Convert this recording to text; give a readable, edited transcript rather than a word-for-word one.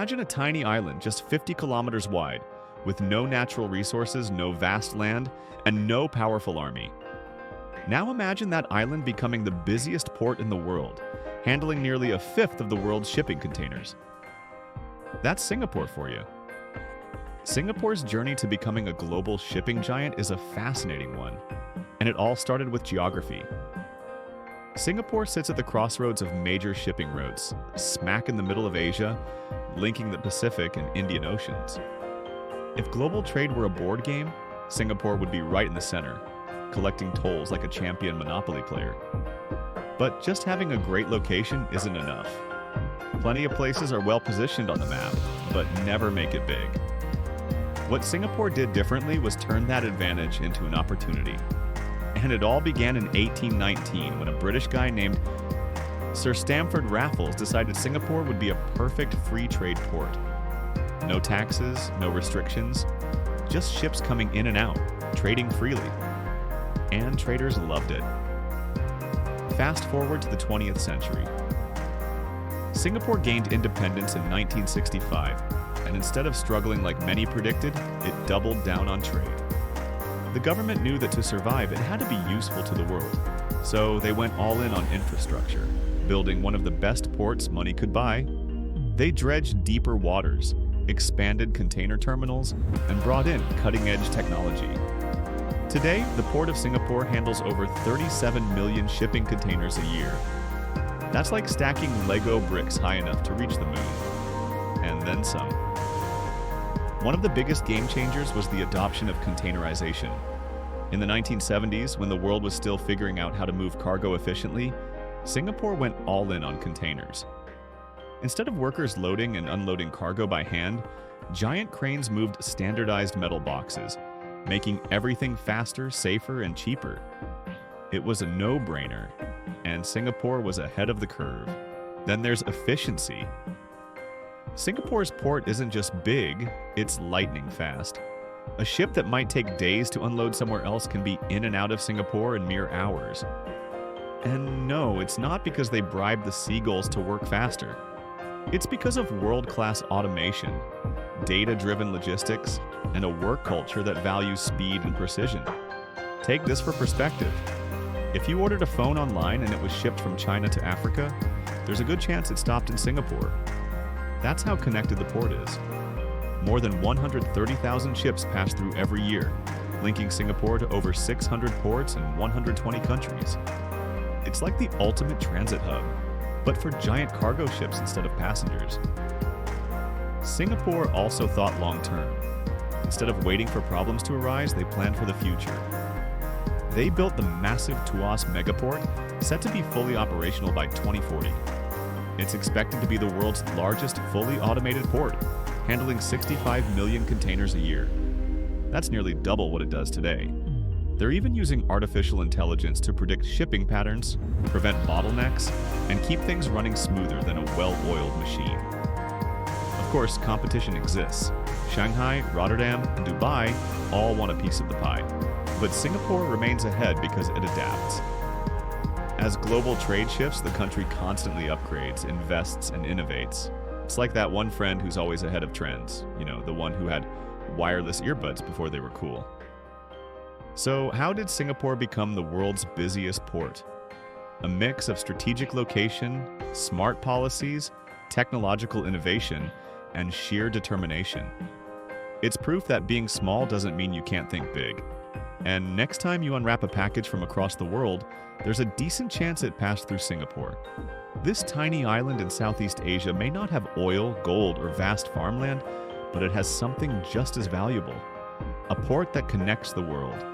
Imagine a tiny island just 50 kilometers wide, with no natural resources, no vast land, and no powerful army. Now imagine that island becoming the busiest port in the world, handling nearly a fifth of the world's shipping containers. That's Singapore for you. Singapore's journey to becoming a global shipping giant is a fascinating one, and it all started with geography. Singapore sits at the crossroads of major shipping routes, smack in the middle of Asia, linking the Pacific and Indian Oceans. If global trade were a board game, Singapore would be right in the center, collecting tolls like a champion Monopoly player. But just having a great location isn't enough. Plenty of places are well positioned on the map, but never make it big. What Singapore did differently was turn that advantage into an opportunity. And it all began in 1819 when a British guy named Sir Stamford Raffles decided Singapore would be a perfect free trade port. No taxes, no restrictions, just ships coming in and out, trading freely. And traders loved it. Fast forward to the 20th century. Singapore gained independence in 1965, and instead of struggling like many predicted, it doubled down on trade. The government knew that to survive, it had to be useful to the world, so they went all in on infrastructure, building one of the best ports money could buy. They dredged deeper waters, expanded container terminals, and brought in cutting-edge technology. Today, the Port of Singapore handles over 37 million shipping containers a year. That's like stacking Lego bricks high enough to reach the moon. And then some. One of the biggest game changers was the adoption of containerization. In the 1970s, when the world was still figuring out how to move cargo efficiently, Singapore went all in on containers. Instead of workers loading and unloading cargo by hand, giant cranes moved standardized metal boxes, making everything faster, safer, and cheaper. It was a no-brainer, and Singapore was ahead of the curve. Then there's efficiency. Singapore's port isn't just big, it's lightning fast. A ship that might take days to unload somewhere else can be in and out of Singapore in mere hours. And no, it's not because they bribed the seagulls to work faster. It's because of world-class automation, data-driven logistics, and a work culture that values speed and precision. Take this for perspective. If you ordered a phone online and it was shipped from China to Africa, there's a good chance it stopped in Singapore. That's how connected the port is. More than 130,000 ships pass through every year, linking Singapore to over 600 ports in 120 countries. It's like the ultimate transit hub, but for giant cargo ships instead of passengers. Singapore also thought long-term. Instead of waiting for problems to arise, they planned for the future. They built the massive Tuas megaport, set to be fully operational by 2040. It's expected to be the world's largest fully automated port, handling 65 million containers a year. That's nearly double what it does today. They're even using artificial intelligence to predict shipping patterns, prevent bottlenecks, and keep things running smoother than a well-oiled machine. Of course, competition exists. Shanghai, Rotterdam, and Dubai all want a piece of the pie. But Singapore remains ahead because it adapts. As global trade shifts, the country constantly upgrades, invests, and innovates. It's like that one friend who's always ahead of trends, the one who had wireless earbuds before they were cool. So, how did Singapore become the world's busiest port? A mix of strategic location, smart policies, technological innovation, and sheer determination. It's proof that being small doesn't mean you can't think big. And next time you unwrap a package from across the world, there's a decent chance it passed through Singapore. This tiny island in Southeast Asia may not have oil, gold, or vast farmland, but it has something just as valuable. A port that connects the world.